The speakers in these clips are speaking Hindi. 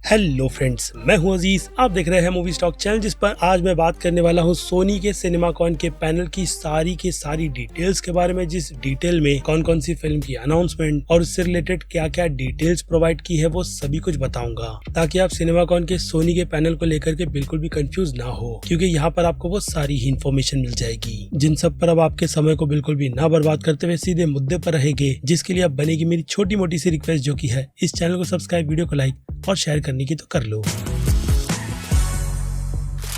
हेलो फ्रेंड्स, मैं हूं अजीज। आप देख रहे हैं मूवी स्टॉक चैनल, जिस पर आज मैं बात करने वाला हूं सोनी के सिनेमाकॉन के पैनल की सारी डिटेल्स के बारे में। जिस डिटेल में कौन कौन सी फिल्म की अनाउंसमेंट और उससे रिलेटेड क्या क्या डिटेल्स प्रोवाइड की है वो सभी कुछ बताऊंगा, ताकि आप सिनेमाकॉन के सोनी के पैनल को लेकर के बिल्कुल भी कंफ्यूज ना हो, क्योंकि यहाँ पर आपको वो सारी ही इन्फॉर्मेशन मिल जाएगी। जिन सब पर अब आपके समय को बिल्कुल भी ना बर्बाद करते हुए सीधे मुद्दे पर रहेंगे, जिसके लिए अब बनेगी मेरी छोटी मोटी सी रिक्वेस्ट, जो की है इस चैनल को सब्सक्राइब, वीडियो को लाइक और शेयर करने की तो कर लो।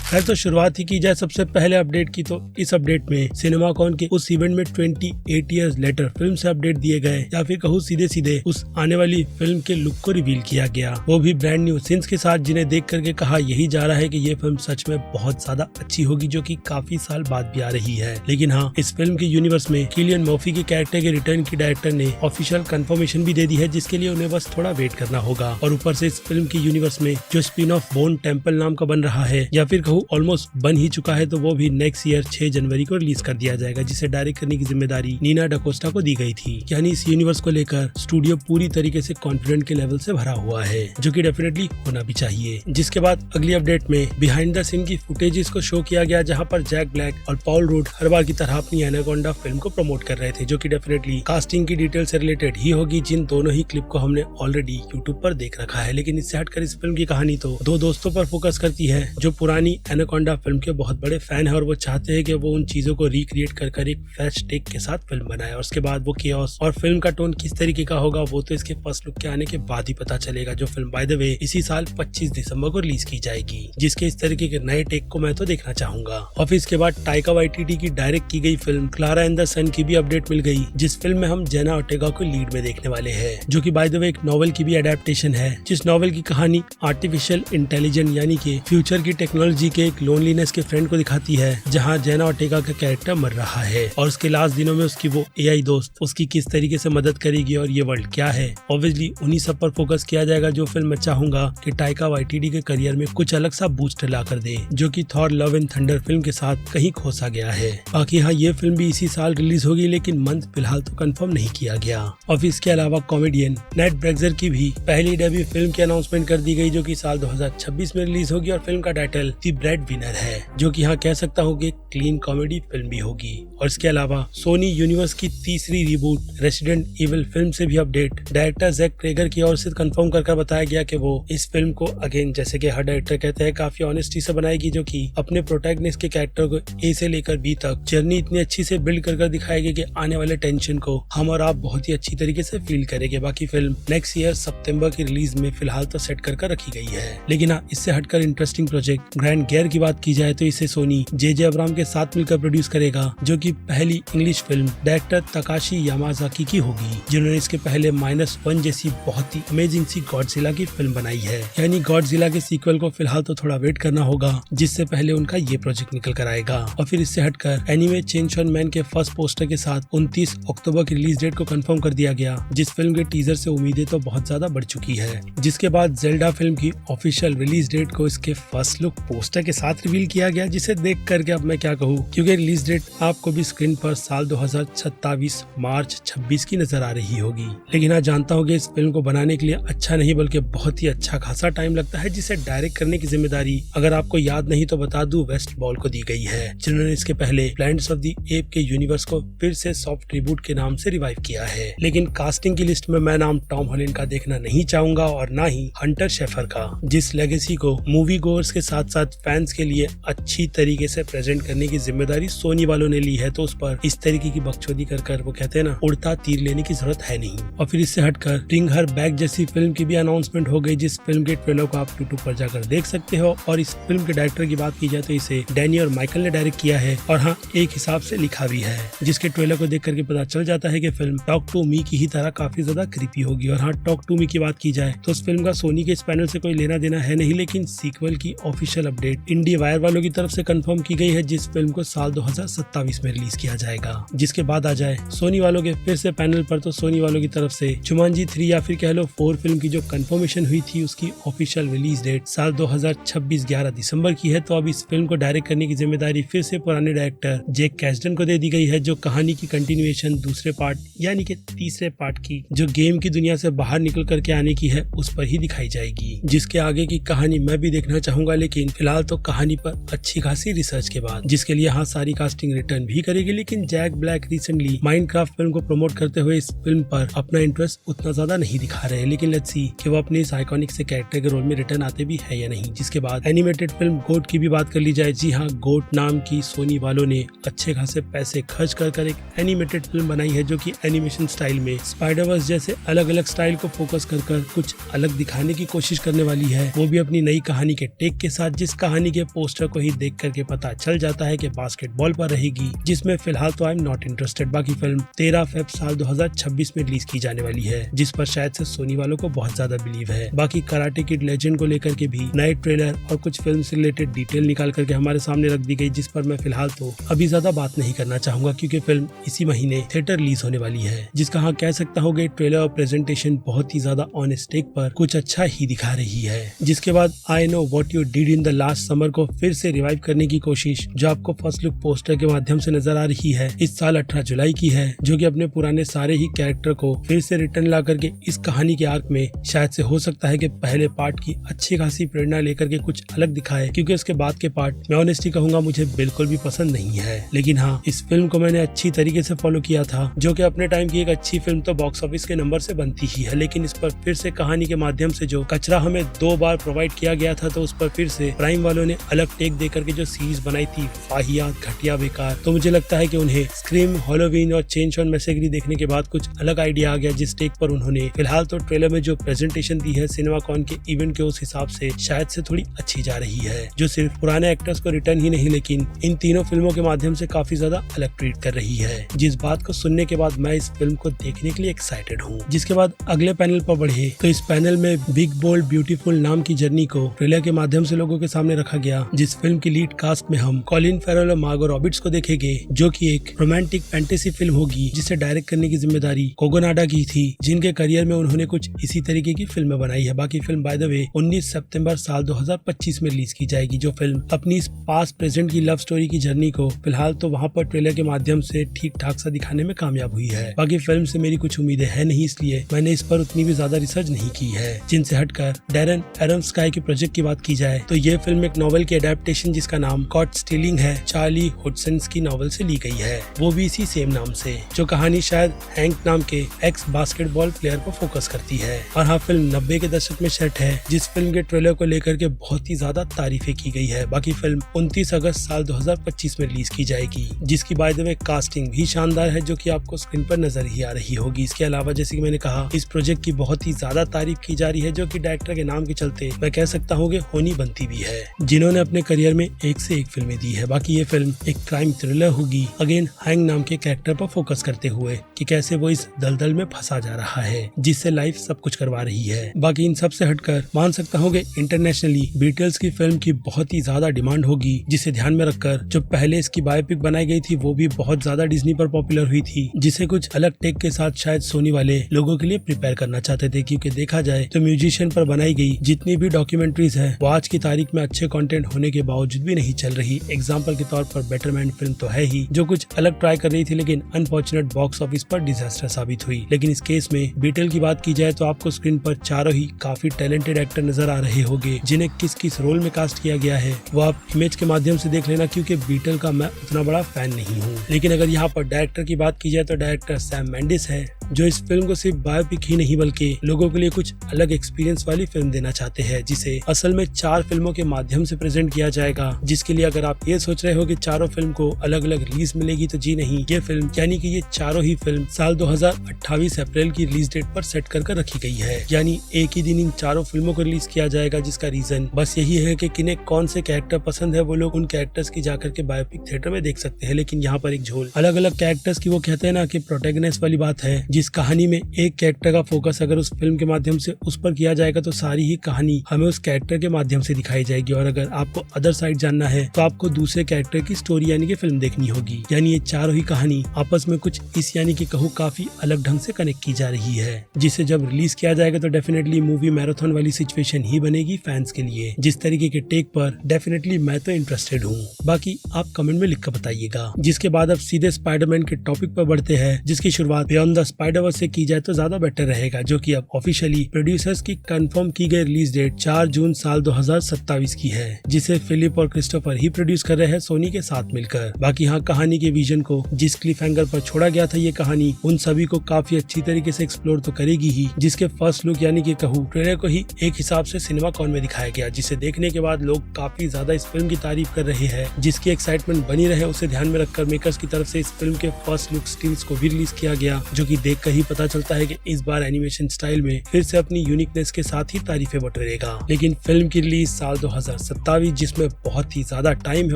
खैर, तो शुरुआत ही की जाए सबसे पहले अपडेट की, तो इस अपडेट में सिनेमाकॉन के उस इवेंट में 28 इयर्स लेटर फिल्म से अपडेट दिए गए, या फिर कहूँ सीधे उस आने वाली फिल्म के लुक को रिवील किया गया, वो भी ब्रांड न्यू सीन्स के साथ, जिन्हें देख करके कहा यही जा रहा है कि ये फिल्म सच में बहुत ज्यादा अच्छी होगी, जो कि काफी साल बाद भी आ रही है। लेकिन हाँ, इस फिल्म के यूनिवर्स में किलियन मर्फी के कैरेक्टर के रिटर्न की डायरेक्टर ने ऑफिशियल कंफर्मेशन भी दे दी है, जिसके लिए उन्हें बस थोड़ा वेट करना होगा। और ऊपर से इस फिल्म के यूनिवर्स में जो स्पिन ऑफ बोन टेम्पल नाम का बन रहा है, या फिर कहूँ ऑलमोस्ट बन ही चुका है, तो वो भी नेक्स्ट ईयर 6 जनवरी को रिलीज कर दिया जाएगा, जिसे डायरेक्ट करने की जिम्मेदारी नीना डकोस्टा को दी गई थी। यानी इस यूनिवर्स को लेकर स्टूडियो पूरी तरीके से कॉन्फिडेंट के लेवल से भरा हुआ है, जो कि डेफिनेटली होना भी चाहिए। जिसके बाद अगली अपडेट में बिहाइंड द सीन की फुटेजेस को शो किया गया, जहां पर जैक ब्लैक और पॉल रूड हर बार की तरह अपनी एनाकोंडा फिल्म को प्रमोट कर रहे थे, जो कि डेफिनेटली कास्टिंग की डिटेल से रिलेटेड ही होगी, जिन दोनों ही क्लिप को हमने ऑलरेडी यूट्यूब पर देख रखा है। लेकिन इससे हटकर इस फिल्म की कहानी तो दो दोस्तों पर फोकस करती है, जो पुरानी एनाकोंडा फिल्म के बहुत बड़े फैन है, और वो चाहते हैं कि वो उन चीजों को रिक्रिएट कर एक फ्रेश टेक के साथ फिल्म बनाए। और उसके बाद वो केओस और फिल्म का टोन किस तरीके का होगा, वो तो इसके फर्स्ट लुक के आने के बाद ही पता चलेगा, जो फिल्म बाय द वे इसी साल 25 दिसंबर को रिलीज की जाएगी, जिसके इस तरीके के नए टेक को मैं तो देखना चाहूंगा। और फिर इसके बाद टाइका वाइटिटी की डायरेक्ट की गई फिल्म क्लारा एंड द सन की भी अपडेट मिल गई, जिस फिल्म में हम जेना ओर्टेगा को लीड में देखने वाले हैं, जो कि बाय द वे एक नॉवेल की भी अडेप्टेशन है, जिस नॉवेल की कहानी आर्टिफिशियल इंटेलिजेंस यानी कि फ्यूचर की टेक्नोलॉजी के एक लोनलीनेस के फ्रेंड को दिखाती है, जहाँ जेना ओर्टेगा का कैरेक्टर मर रहा है, और उसके लास्ट दिनों में उसकी वो एआई दोस्त उसकी किस तरीके से मदद करेगी, और ये वर्ल्ड क्या है। ऑब्वियसली उन्हीं सब पर फोकस किया जाएगा, जो फिल्म मैं चाहूंगा कि टाइका वाइटिटी के करियर में कुछ अलग सा बूस्ट ला कर दे, जो कि Thor love and thunder film के साथ कहीं खोसा गया है। बाकी हाँ, ये फिल्म भी इसी साल रिलीज होगी, लेकिन मंथ फिलहाल तो कंफर्म नहीं किया गया। और इसके अलावा कॉमेडियन नेट ब्रेग्जर की भी पहली डेब्यू फिल्म की अनाउंसमेंट कर दी गई, जो कि साल 2026 में रिलीज होगी, और फिल्म का टाइटल द ब्रेड विनर है, जो कि यहाँ कह सकता हूँ कि क्लीन कॉमेडी फिल्म भी होगी। और इसके अलावा सोनी यूनिवर्स की तीसरी रिबूट रेसिडेंट इविल फिल्म से भी अपडेट डायरेक्टर जैक क्रेगर की ओर से कंफर्म कर बताया गया कि वो इस फिल्म को अगेन, जैसे कि हर डायरेक्टर कहते हैं, काफी ऑनेस्टी से बनाएगी, जो कि अपने प्रोटैगनिस्ट के कैरेक्टर को ए से लेकर बी तक जर्नी इतनी अच्छी से बिल्ड कर दिखाएगी कि आने वाले टेंशन को हम और आप बहुत ही अच्छी तरीके से फील करेंगे। बाकी फिल्म नेक्स्ट ईयर सितंबर की रिलीज में फिलहाल तो सेट कर रखी गई है। लेकिन हाँ, इससे हटकर इंटरेस्टिंग प्रोजेक्ट ग्रैंड गेयर की बात की जाए, तो इसे सोनी जे अब्राहम के साथ मिलकर प्रोड्यूस करेगा, जो कि पहली English film director Takeshi Yamazaki की होगी, जिन्होंने इसके पहले -1 जैसी बहुत ही अमेजिंग सी गॉडजिला की फिल्म बनाई है। यानी गॉडजिला के सीक्वल को फिलहाल तो थोड़ा वेट करना होगा, जिससे पहले उनका ये प्रोजेक्ट निकल कर आएगा। और फिर इससे हटकर एनिमे चेनसो मैन के फर्स्ट पोस्टर के साथ 29 अक्टूबर की रिलीज डेट को कंफर्म कर दिया गया, जिस फिल्म के टीजर से उम्मीदें तो बहुत ज्यादा बढ़ चुकी है। जिसके बाद जेल्डा फिल्म की ऑफिशियल रिलीज डेट को इसके फर्स्ट लुक पोस्टर के साथ रिवील किया गया, जिसे देख करके अब मैं क्या कहूँ, क्योंकि रिलीज डेट आपको भी स्क्रीन पर साल 2027 मार्च 26 की नजर आ रही होगी। लेकिन मैं जानता हूँ कि इस फिल्म को बनाने के लिए अच्छा नहीं बल्कि बहुत ही अच्छा खासा टाइम लगता है, जिसे डायरेक्ट करने की जिम्मेदारी, अगर आपको याद नहीं तो बता दूं, वेस्ट बॉल को दी गई है, जिन्होंने इसके पहले प्लैनेट्स ऑफ द एप के यूनिवर्स को फिर से सॉफ्ट रिबूट के नाम से रिवाइव किया है। लेकिन कास्टिंग की लिस्ट में मैं नाम टॉम हॉलैंड का देखना नहीं चाहूंगा, और ना ही हंटर शेफर का, जिस लेगेसी को मूवी गोअर्स के साथ साथ फैंस के लिए अच्छी तरीके से प्रेजेंट करने की जिम्मेदारी सोनी वालों ने ली है, तो उस पर इस तरीके की बकचोदी कर वो कहते हैं ना, उड़ता तीर लेने की जरूरत है नहीं। और फिर इससे हटकर ब्रिंग हर बैक जैसी फिल्म की भी अनाउंसमेंट हो गई, जिस फिल्म के ट्रेलर को आप यूट्यूब पर जाकर देख सकते हो। और इस फिल्म के डायरेक्टर की बात की जाए तो इसे डैनी और माइकल ने डायरेक्ट किया है, और हाँ, एक हिसाब से लिखा भी है, जिसके ट्रेलर को देख करके पता चल जाता है कि फिल्म टॉक टू मी की ही तरह काफी ज्यादा क्रीपी होगी। और हाँ, टॉक टू मी की बात की जाए तो उस फिल्म का सोनी के इस पैनल से कोई लेना देना है नहीं, लेकिन सीक्वल की ऑफिशियल अपडेट डेट इंडी वायर वालों की तरफ से कंफर्म की गई है, जिस फिल्म को साल 2027 में रिलीज किया जाएगा। जिसके बाद आ जाए सोनी वालों के फिर से पैनल पर, तो सोनी वालों की तरफ से जुमांजी 3 या फिर कह लो 4 फिल्म की जो कंफर्मेशन हुई थी उसकी ऑफिशियल रिलीज डेट साल 2026 11 दिसंबर की है। तो अब इस फिल्म को डायरेक्ट करने की जिम्मेदारी फिर से पुराने डायरेक्टर जेक कैस्टन को दे दी गई है, जो कहानी की कंटिन्यूएशन दूसरे पार्ट यानी कि तीसरे पार्ट की जो गेम की दुनिया से बाहर निकल करके आने की है उस पर ही दिखाई जाएगी। जिसके आगे की कहानी मैं भी देखना चाहूंगा, लेकिन फिलहाल तो कहानी पर अच्छी खासी रिसर्च के बाद, जिसके लिए हाँ सारी कास्टिंग रिटर्न भी करेगी। लेकिन Jack Black recently Minecraft film को प्रमोट करते हुए इस फिल्म पर अपना इंटरेस्ट उतना ज्यादा नहीं दिखा रहे हैं, लेकिन लेट्स सी कि वो अपने इस आइकॉनिक से कैरेक्टर के रोल में रिटर्न आते भी है या नहीं। जिसके बाद एनिमेटेड फिल्म गोट की भी बात कर ली जाए। जी हाँ, गोट नाम की सोनी वालों ने अच्छे खासे पैसे खर्च कर एक एनिमेटेड फिल्म बनाई है, जो कि एनिमेशन स्टाइल में स्पाइडरवर्स जैसे अलग अलग स्टाइल को फोकस कर कुछ अलग दिखाने की कोशिश करने वाली है, वो भी अपनी नई कहानी के टेक के साथ, जिस कहानी के पोस्टर को ही देख करके पता चल जाता है कि बास्केटबॉल पर रहेगी, जिसमें फिलहाल तो आई एम नॉट इंटरेस्टेड। बाकी फिल्म 13 फेब साल 2026 में रिलीज की जाने वाली है, जिस पर शायद से सोनी वालों को बहुत ज्यादा बिलीव है। बाकी कराटे किड लेजेंड को लेकर के भी नए ट्रेलर और कुछ फिल्म से रिलेटेड डिटेल निकाल करके हमारे सामने रख दी गई, जिस पर मैं फिलहाल तो अभी ज्यादा बात नहीं करना चाहूंगा, क्योंकि फिल्म इसी महीने थिएटर रिलीज होने वाली है। जिसका हाँ कह सकता हूँ ट्रेलर और प्रेजेंटेशन बहुत ही ज्यादा ऑन स्टेक पर कुछ अच्छा ही दिखा रही है। जिसके बाद I know what you did in the last summer को फिर से रिवाइव करने की कोशिश, जो आपको फर्स्ट लुक पोस्टर के माध्यम से नजर आ रही है, इस साल 18 जुलाई की है, जो कि अपने पुराने सारे ही कैरेक्टर को फिर से रिटर्न ला करके इस कहानी के आर्क में शायद से हो सकता है कि पहले पार्ट की अच्छी खासी प्रेरणा लेकर के कुछ अलग दिखाए, क्योंकि उसके बाद के पार्ट मैं ऑनेस्टली कहूंगा मुझे बिल्कुल भी पसंद नहीं है। लेकिन हाँ, इस फिल्म को मैंने अच्छी तरीके से फॉलो किया था, जो कि अपने टाइम की एक अच्छी फिल्म तो बॉक्स ऑफिस के नंबर से बनती ही है, लेकिन इस पर फिर से कहानी के माध्यम से जो कचरा हमें 2 बार प्रोवाइड किया गया था, तो उस पर फिर से प्राइम वालों ने अलग टेक देकर के जो सीरीज बनाई थी फाहियात घटिया बेकार, तो मुझे लगता है कि उन्हें स्क्रीम, हॉलोवीन और चेंज ऑन मैसेगरी देखने के बाद कुछ अलग आइडिया आ गया, जिस टेक पर उन्होंने फिलहाल तो ट्रेलर में जो प्रेजेंटेशन दी है सिनेमाकॉन के इवेंट के उस हिसाब से शायद से थोड़ी अच्छी जा रही है, जो सिर्फ पुराने एक्टर्स को रिटर्न ही नहीं लेकिन इन तीनों फिल्मों के माध्यम से काफी ज्यादा अलग ट्रीट कर रही है। जिस बात को सुनने के बाद मैं इस फिल्म को देखने के लिए एक्साइटेड हूँ। जिसके बाद अगले पैनल पर बढ़े तो इस पैनल में बिग बोल्ड ब्यूटीफुल नाम की जर्नी को ट्रेलर के माध्यम से लोगों के सामने रखा गया, जिस फिल्म की लीड कास्ट में हम कॉलिन फेरल और मार्गो रॉबर्ट्स को देखेंगे, जो कि एक रोमांटिक फैंटेसी फिल्म होगी, जिसे डायरेक्ट करने की जिम्मेदारी कोगोनाडा की थी, जिनके करियर में उन्होंने कुछ इसी तरीके की फिल्में बनाई है। बाकी फिल्म बाय द वे 19 सितंबर साल 2025 में रिलीज की जाएगी, जो फिल्म अपनी इस पास्ट प्रेजेंट की लव स्टोरी की जर्नी को फिलहाल तो वहाँ पर ट्रेलर के माध्यम से ठीक ठाक सा दिखाने में कामयाब हुई है। बाकी फिल्म से मेरी कुछ उम्मीदें है नहीं, इसलिए मैंने इस पर उतनी भी ज्यादा रिसर्च नहीं की है। जिनसे हटकर डैरन एरोनस्काई के प्रोजेक्ट की बात की जाए तो ये फिल्म एक नॉवेल की अडेप्टेशन जिसका नाम कॉट स्टीलिंग है, चार्ली हुडसन की नॉवेल से ली गई है, वो भी इसी सेम नाम से, जो कहानी शायद हैंक नाम के एक्स बास्केटबॉल प्लेयर पर फोकस करती है। और हाँ, फिल्म 90 के दशक में सेट है, जिस फिल्म के ट्रेलर को लेकर के बहुत ही ज्यादा तारीफें की गई है। बाकी फिल्म 29 अगस्त साल 2025 में रिलीज की जाएगी, जिसकी बाय द वे कास्टिंग भी शानदार है, जो कि आपको स्क्रीन पर नजर ही आ रही होगी। इसके अलावा जैसे कि मैंने कहा, इस प्रोजेक्ट की बहुत ही ज्यादा तारीफ की जा रही है, जो कि डायरेक्टर के नाम के चलते मैं कह सकता हूँ कि होनी बनती भी है, जिन्होंने अपने करियर में एक से एक फिल्में दी है। बाकी ये फिल्म एक क्राइम थ्रिलर होगी, अगेन हैंग नाम के कैरेक्टर पर फोकस करते हुए कि कैसे वो इस दलदल में फंसा जा रहा है, जिससे लाइफ सब कुछ करवा रही है। बाकी इन सब से हटकर मान सकता हूँ कि इंटरनेशनली बीटल्स की फिल्म की बहुत ही ज्यादा डिमांड होगी, जिसे ध्यान में रखकर जो पहले इसकी बायोपिक बनाई गई थी वो भी बहुत ज्यादा डिज्नी पर पॉपुलर हुई थी, जिसे कुछ अलग टेक के साथ शायद सोनी वाले लोगों के लिए प्रिपेयर करना चाहते थे, क्योंकि देखा जाए तो म्यूजिशियन पर बनाई गई जितनी भी डॉक्यूमेंट्रीज है वो आज की तारीख में अच्छे कंटेंट होने के बावजूद भी नहीं चल रही। एग्जांपल के तौर पर बेटरमैन फिल्म तो है ही, जो कुछ अलग ट्राई कर रही थी, लेकिन अनफॉर्चुनेट बॉक्स ऑफिस पर डिजास्टर साबित हुई। लेकिन इस केस में बीटल की बात की जाए तो आपको स्क्रीन पर चारों ही काफी टैलेंटेड एक्टर नजर आ रहे होंगे, जिन्हें किस किस रोल में कास्ट किया गया है वो आप इमेज के माध्यम से देख लेना, क्योंकि बीटल का मैं उतना बड़ा फैन नहीं हूँ। लेकिन अगर यहाँ पर डायरेक्टर की बात की जाए तो डायरेक्टर सैम मेंडिस है, जो इस फिल्म को सिर्फ बायोपिक ही नहीं बल्कि लोगों के लिए कुछ अलग एक्सपीरियंस वाली फिल्म देना चाहते हैं, जिसे असल में 4 फिल्मों के माध्यम से प्रेजेंट किया जाएगा। जिसके लिए अगर आप ये सोच रहे हो कि चारों फिल्म को अलग अलग रिलीज मिलेगी, तो जी नहीं, ये फिल्म यानी कि ये चारों ही फिल्म साल 2028 अप्रैल की रिलीज डेट पर सेट कर रखी गई है, यानी एक ही दिन इन चारों फिल्मों को रिलीज किया जाएगा। जिसका रीजन बस यही है कि किन्हें कौन से कैरेक्टर पसंद है वो लोग उन कैरेक्टर्स की जाकर के बायोपिक थिएटर में देख सकते हैं। लेकिन यहाँ पर एक झोल अलग अलग कैरेक्टर्स की वो कहते हैं ना कि प्रोटैगनिस्ट वाली बात है, जिस कहानी में एक कैरेक्टर का फोकस अगर उस फिल्म के माध्यम से उस पर किया जाएगा तो सारी ही कहानी हमें उस कैरेक्टर के माध्यम से दिखाई जाएगी, और अगर आपको अदर साइड जानना है तो आपको दूसरे कैरेक्टर की स्टोरी यानी कि फिल्म देखनी होगी। यानी ये चारों ही कहानी आपस में कुछ इस यानी कि कहूँ काफी अलग ढंग से कनेक्ट की जा रही है, जिसे जब रिलीज किया जाएगा तो डेफिनेटली मूवी मैराथन वाली सिचुएशन ही बनेगी फैंस के लिए। जिस तरीके के टेक पर डेफिनेटली मैं तो इंटरेस्टेड हूँ, बाकी आप कमेंट में लिखकर बताइएगा। जिसके बाद अब सीधे स्पाइडरमैन के टॉपिक पर बढ़ते हैं, जिसकी शुरुआत बियॉन्ड द स्पाइडरवर्स से की जाए तो ज्यादा बेटर रहेगा, जो कि अब ऑफिशियली प्रोड्यूसर्स की कंफर्म की गई रिलीज डेट 4 जून साल 2027 की है, जिसे फिलिप और क्रिस्टोफर ही प्रोड्यूस कर रहे हैं सोनी के साथ मिलकर। बाकी यहाँ कहानी के विजन को जिस क्लिफ हैंगर पर छोड़ा गया था, ये कहानी उन सभी को काफी अच्छी तरीके से एक्सप्लोर तो करेगी ही, जिसके फर्स्ट लुक यानी कि कहूँ ट्रेलर को ही एक हिसाब से सिनेमा कॉन में दिखाया गया, जिसे देखने के बाद लोग काफी ज्यादा इस फिल्म की तारीफ कर रहे हैं। जिसकी एक्साइटमेंट बनी रहे उसे ध्यान में रखकर मेकर्स की तरफ से इस फिल्म के फर्स्ट लुक स्टिल्स को भी रिलीज किया गया, जो कि देखकर ही पता चलता है कि इस बार एनिमेशन स्टाइल में फिर से अपनी यूनिकनेस के साथ ही तारीफें बटोरेगा। लेकिन फिल्म की रिलीज साल 2027 जिसमें बहुत ही ज्यादा टाइम है,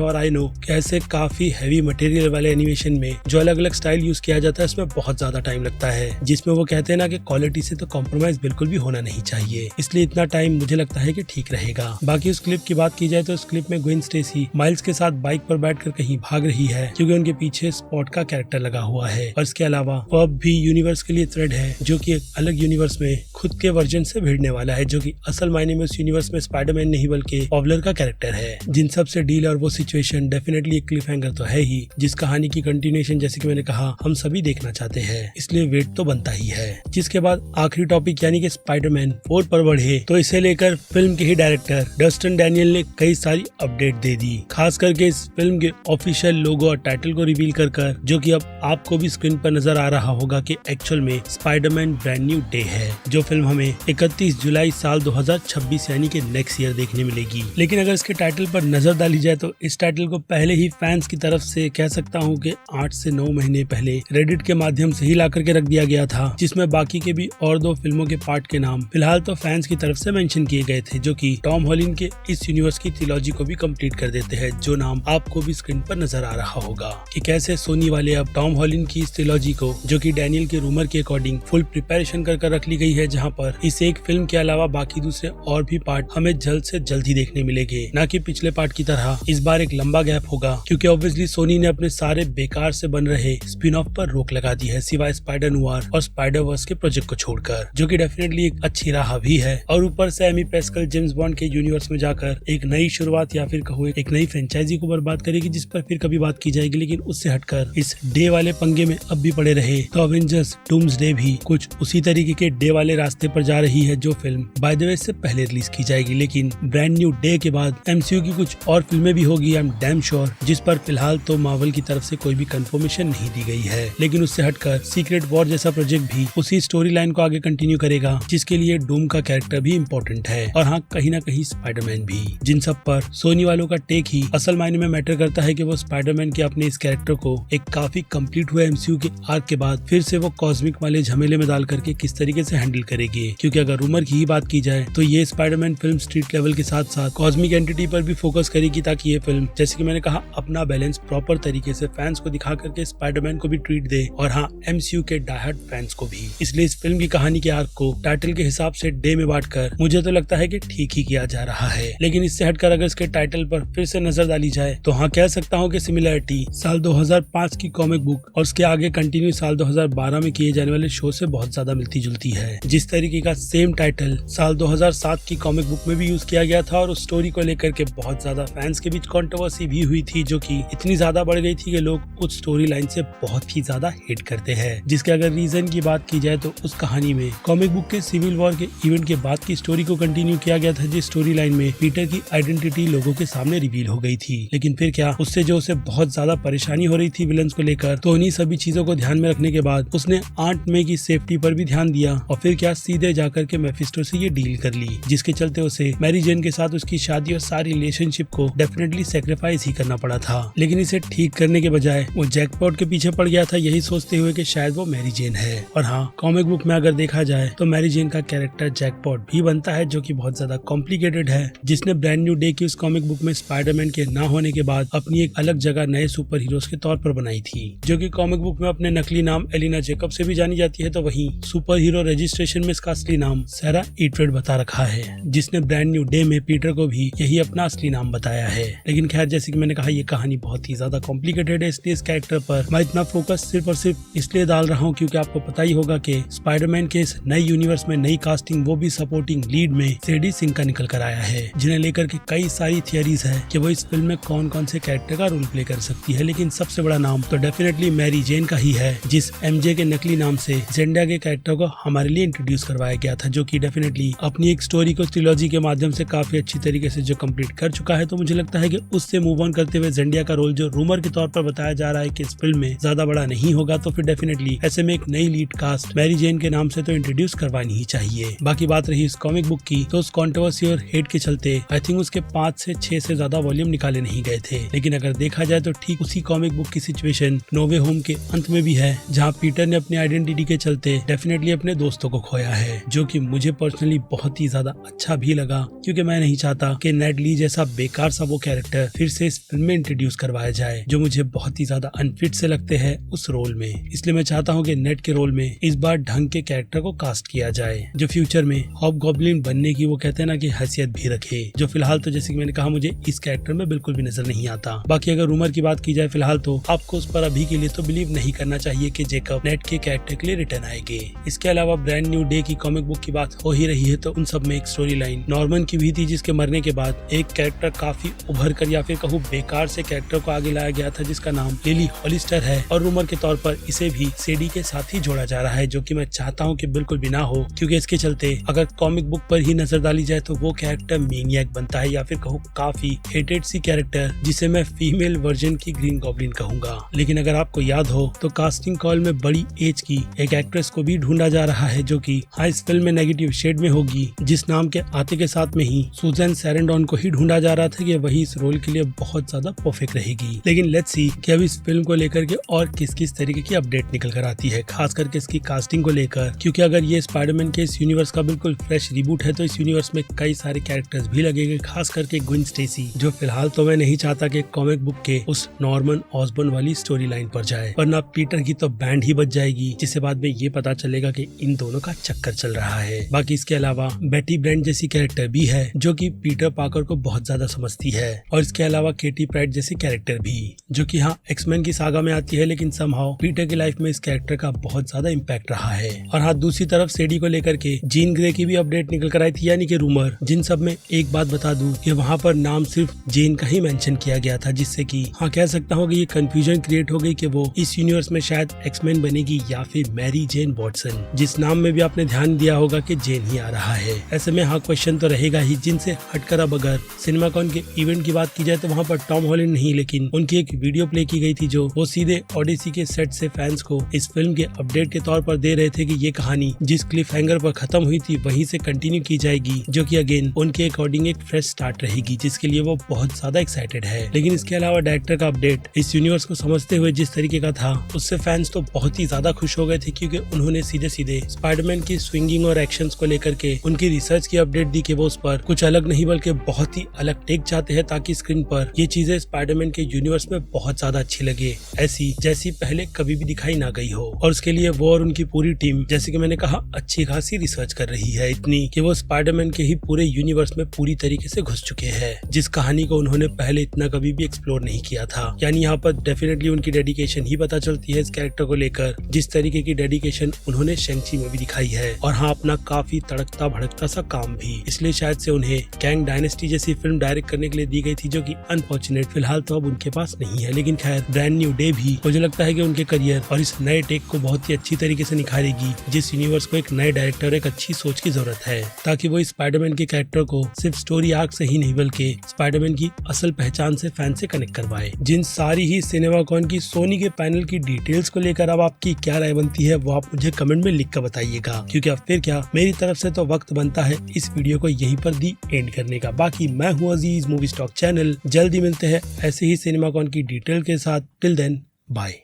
और आई नो कैसे काफी हैवी मटेरियल वाले एनिमेशन में जो अलग अलग स्टाइल यूज किया जाता है इसमें बहुत ज्यादा टाइम लगता है, जिसमें वो कहते हैं ना कि क्वालिटी से तो कॉम्प्रोमाइज बिल्कुल भी होना नहीं चाहिए, इसलिए इतना टाइम मुझे लगता है कि ठीक रहेगा। बाकी उस क्लिप की बात की जाए तो उस क्लिप में ग्वेन स्टेसी माइल्स के साथ बाइक पर बैठकर कहीं भाग रही है, क्योंकि उनके पीछे स्पॉट का कैरेक्टर लगा हुआ है, और इसके अलावा वो अब भी यूनिवर्स के लिए थ्रेड है, जो कि एक अलग यूनिवर्स में खुद के वर्जन से भिड़ने वाला है, जो कि असल मायने में उस यूनिवर्स में स्पाइडरमैन नहीं बल्कि पॉवलर का कैरेक्टर है। जिन सब से डील और वो सिचुएशन डेफिनेटली एक क्लिफ हैंगर तो है ही, जिस कहानी की कंटिन्यूएशन जैसे कि मैंने कहा हम सभी देखना चाहते हैं, इसलिए वेट तो बनता ही है। जिसके बाद आखिरी टॉपिक यानी कि स्पाइडरमैन 4 पर बढ़े तो इसे लेकर फिल्म के ही डायरेक्टर डस्टिन डैनियल ने कई सारी अपडेट दे दी, खास करके इस फिल्म के ऑफिशियल लोगो और टाइटल को रिवील कर जो कि अब आपको भी स्क्रीन पर नजर आ रहा होगा कि एक्चुअल में स्पाइडरमैन ब्रांड न्यू डे है, जो फिल्म हमें 31 जुलाई साल 2026 यानी कि नेक्स्ट ईयर देखने मिलेगी। लेकिन अगर इसके टाइटल पर नजर डाली जाए तो इस टाइटल को पहले ही फैंस की तरफ से कह सकता हूँ कि 8 से 9 महीने पहले रेडिट के माध्यम से ही ला करके रख दिया गया था, जिसमें बाकी के भी और 2 फिल्मों के पार्ट के नाम फिलहाल तो फैंस की तरफ से मेंशन किए गए थे, जो कि टॉम हॉलैंड के इस यूनिवर्स की ट्रिलॉजी को भी कंप्लीट कर देते हैं, जो नाम आपको भी स्क्रीन पर नजर आ रहा होगा कि कैसे सोनी वाले अब टॉम हॉलैंड की इस ट्रिलॉजी को, जो कि डैनियल के रूमर के अकॉर्डिंग फुल प्रिपरेशन कर रख ली गई है, जहां पर इस एक फिल्म के अलावा बाकी दूसरे और भी पार्ट हमें जल्द से जल्द ही देखने मिलेंगे, ना कि पिछले पार्ट की तरह इस बार एक लंबा गैप होगा, क्योंकि ऑब्वियसली सोनी ने अपने सारे बेकार से बन रहे स्पिन ऑफ पर रोक लगा दी है, सिवाय स्पाइडर नोवार और स्पाइडर वर्स के प्रोजेक्ट को छोड़कर, जो कि डेफिनेटली एक अच्छी राह भी है। और ऊपर से एमी पैस्कल जेम्स बॉन्ड के यूनिवर्स में जाकर एक नई शुरुआत या फिर कहो एक नई फ्रेंचाइजी को बर्बाद करेगी, जिस पर फिर कभी बात की जाएगी। लेकिन उससे हटकर इस डे वाले पंगे में अब भी पड़े रहे तो अवेंजर्स डूम्सडे भी कुछ उसी तरीके के डे वाले रास्ते पर जा रही है, जो फिल्म बाय द वे से पहले रिलीज की जाएगी। लेकिन ब्रांड न्यू डे के बाद एमसीयू की कुछ और फिल्में भी होगी, आई एम डैम श्योर, जिस पर फिलहाल तो मार्वल की तरफ से कोई भी कंफर्मेशन नहीं दी गई है। लेकिन उससे हटकर सीक्रेट वॉर जैसा प्रोजेक्ट भी उसी स्टोरी लाइन को आगे कंटिन्यू करेगा, जिसके लिए डूम का कैरेक्टर भी इम्पोर्टेंट है, और हाँ कहीं ना कहीं स्पाइडरमैन भी। जिन सब पर सोनी वालों का टेक ही असल मायने में मैटर करता है कि वो स्पाइडरमैन के अपने इस कैरेक्टर को एक काफी कंप्लीट हुए एमसीयू के आर्क के बाद फिर से वो कॉस्मिक वाले झमेले में डाल करके किस तरीके से हैंडल करेगी। क्योंकि अगर रूमर की ही बात की जाए तो ये स्पाइडरमैन फिल्म स्ट्रीट लेवल के साथ साथ कॉस्मिक एंटिटी पर भी फोकस करेगी, ताकि ये फिल्म जैसे कि मैंने कहा अपना बैलेंस प्रॉपर तरीके से फैंस को दिखा करके स्पाइडरमैन को भी ट्रीट दे, और हाँ एमसीयू के डायहार्ड फैंस को भी। इसलिए इस फिल्म की कहानी के आर्क को टाइटल के हिसाब से डे में बांटकर मुझे तो लगता है कि ठीक ही किया जा रहा है। लेकिन इससे हटकर अगर इसके टाइटल पर फिर से नजर डाली जाए तो हाँ कह सकता हूँ कि सिमिलरिटी साल 2005 की कॉमिक बुक और उसके आगे कंटिन्यू साल 2012 में किए जाने वाले शो से बहुत ज्यादा मिलती जुलती है। जिस तरीके का सेम टाइटल साल 2007 की कॉमिक बुक में भी यूज किया गया था, और उस स्टोरी को लेकर के बहुत ज्यादा फैंस के बीच कंट्रोवर्सी भी हुई थी, जो कि इतनी ज्यादा बढ़ गई थी कि लोग उस स्टोरी लाइन से बहुत ही ज्यादा हेट करते हैं। जिसके अगर रीजन की बात की जाए तो उस कहानी में कॉमिक बुक के सिविल वॉर के इवेंट के बाद की स्टोरी को कंटिन्यू किया गया था, जिस स्टोरी लाइन में पीटर की आइडेंटिटी लोगों के सामने रिवील हो गई थी। लेकिन फिर क्या उससे जो उसे बहुत ज्यादा परेशानी हो रही थी विलन्स को लेकर, तो उन्हीं सभी चीजों को ध्यान में रखने के बाद उसने आंट मे की सेफ्टी पर भी ध्यान दिया, और फिर क्या सीधे जाकर के मेफिस्टो से ये डील कर ली, जिसके चलते उसे मैरी जेन के साथ उसकी शादी और सारी रिलेशनशिप को डेफिनेटली सेक्रीफाइस ही करना पड़ा था। लेकिन इसे ठीक करने के बजाय वो जैकपॉट के पीछे पड़ गया था, यही सोचते हुए कि शायद वो मैरी जेन है। और हाँ कॉमिक बुक में अगर देखा जाए तो मैरी जेन का कैरेक्टर जैकपॉट भी बनता है, जो कि बहुत ज्यादा कॉम्प्लिकेटेड है, जिसने ब्रांड न्यू डे की उस कॉमिक बुक में स्पाइडरमैन के ना होने के बाद अपनी एक अलग जगह नए सुपर हीरोज के तौर पर बनाई थी, जो कि कॉमिक बुक में अपने नकली नाम एलिना जेकब से भी जानी जाती है, तो वहीं सुपर हीरो रजिस्ट्रेशन में इसका असली नाम सारा ईटवेड बता रखा है, जिसने ब्रांड न्यू डे में पीटर को भी यही अपना असली नाम बताया है। लेकिन खैर, जैसे कि मैंने कहा, ये कहानी बहुत ही ज्यादा कॉम्प्लिकेटेड है, इसलिए इस कैरेक्टर पर मैं इतना फोकस सिर्फ और सिर्फ इसलिए डाल रहा हूँ क्योंकि आपको पता ही होगा कि स्पाइडरमैन के इस नए यूनिवर्स में नई कास्टिंग, वो भी सपोर्टिंग लीड में सेडी सिंह का निकल कर आया है, जिन्हें लेकर के कई सारी थियरीज है कि वो इस फिल्म में कौन कौन से कैरेक्टर का रोल प्ले कर सकती है। लेकिन सबसे बड़ा नाम तो डेफिनेटली मैरी जेन का ही है, जिस एमजे के नकली नाम से जेंडा के कैरेक्टर को हमारे लिए इंट्रोड्यूस करवाया गया था, जो कि डेफिनेटली अपनी एक स्टोरी को ट्रिलॉजी के माध्यम से काफी अच्छी तरीके से जो कंप्लीट कर चुका है। तो मुझे लगता है कि उससे मूव ऑन करते हुए जेंडिया का रोल जो रूमर के तौर पर बताया जा रहा है कि इस फिल्म में ज्यादा बड़ा नहीं होगा, तो फिर डेफिनेटली ऐसे में एक नई लीड कास्ट मैरी जेन के नाम से तो इंट्रोड्यूस करवानी ही चाहिए। बाकी बात रही इस कॉमिक बुक की, तो उस कंट्रोवर्सी और हेट के चलते आई थिंक उसके 5 से 6 से ज्यादा वॉल्यूम निकाले नहीं गए थे। लेकिन अगर देखा जाए तो ठीक उसी कॉमिक बुक की सिचुएशन नो वे होम के अंत में भी है, जहाँ पीटर ने अपनी आइडेंटिटी के चलते डेफिनेटली अपने दोस्तों को खोया है, जो कि मुझे पर्सनली बहुत ही ज्यादा अच्छा भी लगा, क्योंकि मैं नहीं चाहता कि नेड ली जैसा बेकार सा वो कैरेक्टर फिर से इस फिल्म में इंट्रोड्यूस करवाया जाए, जो मुझे बहुत ही ज्यादा अनफिट से लगते हैं उस रोल में। इसलिए मैं चाहता हूँ कि नेड के रोल में इस बार ढंग के कैरेक्टर को कास्ट किया जाए, जो फ्यूचर में हॉबगॉब्लिन बनने की वो कहते हैं ना कि हैसियत भी रखे, जो फिलहाल तो जैसे कि मैंने कहा मुझे इस कैरेक्टर में बिल्कुल भी नजर नहीं आता। बाकी अगर रूमर की बात की जाए फिलहाल, तो आपको उस पर अभी के लिए तो बिलीव नहीं करना चाहिए कि जेकब नेड के कैरेक्टर के लिए रिटर्न आएंगे। इसके अलावा ब्रांड न्यू डे की कॉमिक बुक की बात हो ही रही है, तो उन सब में एक स्टोरी लाइन नॉर्मन की भी थी, जिसके मरने के बाद एक कैरेक्टर काफी उभर कर या फिर कहूँ बेकार से कैरेक्टर को आगे लाया गया था, जिसका नाम लिली हॉलिस्टर है, और रूमर के तौर पर इसे भी सेडी के साथ ही जोड़ा जा रहा है, जो कि मैं चाहता हूँ कि बिल्कुल भी ना हो, क्योंकि इसके चलते अगर कॉमिक बुक पर ही नजर डाली जाए तो वो कैरेक्टर मेनियक बनता है, या फिर कहूँ काफी हेटेड सी कैरेक्टर, जिसे मैं फीमेल वर्जन की ग्रीन गॉब्लिन कहूंगा। लेकिन अगर आपको याद हो तो कास्टिंग कॉल में बड़ी एज की एक एक्ट्रेस को भी ढूंढा जा रहा है, जो कि इस फिल्म में नेगेटिव शेड में होगी, जिस नाम के आते के साथ में ही सुजैन सैरेंडॉन को ही ढूंढा जा रहा था कि वही इस रोल के लिए बहुत ज्यादा परफेक्ट रहेगी। लेकिन लेट्स सी कि अब इस फिल्म को लेकर के और किस किस तरीके की अपडेट निकल कर आती है, खास करके इसकी कास्टिंग को लेकर, क्योंकि अगर ये स्पाइडरमैन के इस यूनिवर्स का बिल्कुल फ्रेश रिबूट है, तो इस यूनिवर्स में कई सारे कैरेक्टर्स भी लगेंगे, खास करके ग्वेन स्टेसी, जो फिलहाल तो मैं नहीं चाहता कि कॉमिक बुक के उस नॉर्मन ऑसबॉर्न वाली स्टोरी लाइन पर जाए, वरना पीटर की तो बैंड ही बच जाएगी, जिससे बाद में ये पता चलेगा कि इन दोनों का चक्कर चल रहा है। बाकी इसके अलावा बेटी ब्रांड जैसी कैरेक्टर भी है, जो कि पीटर पार्कर को बहुत ज्यादा समझती है, और इसके अलावा केटी प्राइड जैसी कैरेक्टर भी, जो कि हाँ एक्समैन की सागा में आती है, लेकिन समहाउ पीटर की लाइफ में इस कैरेक्टर का बहुत ज्यादा इम्पैक्ट रहा है। और हाँ, दूसरी तरफ सेडी को लेकर के जीन ग्रे की भी अपडेट निकल कर आई थी, यानी कि रूमर, जिन सब में एक बात बता दूं कि वहाँ पर नाम सिर्फ जेन का ही मेंशन किया गया था, जिससे कि हाँ कह सकता हूँ कि ये कंफ्यूजन क्रिएट हो गई कि वो इस यूनिवर्स में शायद एक्समैन बनेगी या फिर मैरी जेन वॉटसन, जिस नाम में भी आपने ध्यान दिया होगा कि जेन ही आ रहा है। ऐसे में हाँ क्वेश्चन तो रहेगा ही, जिनसे हटकर अब अगर सिनेमाकॉन के इवेंट की बात की जाए तो वहाँ पर टॉम हॉलैंड नहीं, लेकिन उनकी एक वीडियो प्ले की गई थी, जो वो सीधे ओडिसी के सेट से फैंस को इस फिल्म के अपडेट के तौर पर दे रहे थे कि ये कहानी जिस क्लिफ हैंगर पर खत्म हुई थी वहीं से कंटिन्यू की जाएगी, जो कि अगेन उनके अकॉर्डिंग एक फ्रेश स्टार्ट रहेगी, जिसके लिए वो बहुत ज्यादा एक्साइटेड है। लेकिन इसके अलावा डायरेक्टर का अपडेट इस यूनिवर्स को समझते हुए जिस तरीके का था, उससे फैंस तो बहुत ही ज्यादा खुश हो गए थे, क्योंकि उन्होंने सीधे सीधे स्पाइडरमैन की स्विंगिंग और एक्शंस को लेकर के उनकी रिसर्च की अपडेट दी कि वो उस पर कुछ अलग नहीं बल्कि बहुत ही अलग टेक चाहते हैं, ताकि स्क्रीन पर ये चीजें स्पाइडरमैन के यूनिवर्स में बहुत ज्यादा अच्छी लगे, ऐसी जैसी पहले कभी भी दिखाई ना गई हो। और उसके लिए वो और उनकी पूरी टीम, जैसे कि मैंने कहा, अच्छी खासी रिसर्च कर रही है, इतनी कि वो स्पाइडरमैन के ही पूरे यूनिवर्स में पूरी तरीके से घुस चुके हैं, जिस कहानी को उन्होंने पहले इतना कभी भी एक्सप्लोर नहीं किया था। यानी यहाँ पर डेफिनेटली उनकी डेडिकेशन ही पता चलती है इस कैरेक्टर को लेकर, जिस तरीके की डेडिकेशन उन्होंने शेंग-ची में भी दिखाई है, और हाँ अपना काफी तड़कता भड़कता सा काम भी, इसलिए शायद से उन्हें कैंग डायनेस्टी जैसी फिल्म डायरेक्ट करने के लिए दी गई थी, जो कि अनफॉर्चुनेट फिलहाल तो अब उनके पास नहीं है। लेकिन खैर, ब्रांड न्यू डे भी मुझे लगता है कि उनके करियर और इस नए टेक को बहुत ही अच्छी तरीके से निखारेगी, जिस यूनिवर्स को एक नए डायरेक्टर, एक अच्छी सोच की जरूरत है, ताकि वो स्पाइडरमैन के कैरेक्टर को सिर्फ स्टोरी आर्क से ही नहीं बल्कि स्पाइडरमैन की असल पहचान से फैन से कनेक्ट करवाए। जिन सारी ही सिनेमाकॉन की सोनी के पैनल की डिटेल्स को लेकर अब आपकी क्या राय बनती है, वो आप मुझे कमेंट में लिख कर बताइएगा, क्योंकि अब फिर क्या, मेरी तरफ से तो वक्त बनता है इस वीडियो को यहीं पर दी एंड करने का। बाकी मैं हूँ अजीज, मूवी स्टॉक चैनल, जल्दी मिलते हैं ऐसे ही सिनेमाकॉन की डिटेल के साथ। Till then, bye.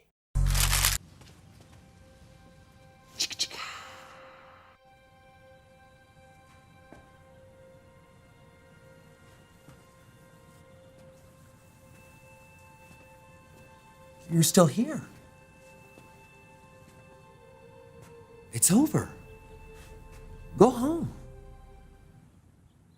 You're still here. It's over. Go home.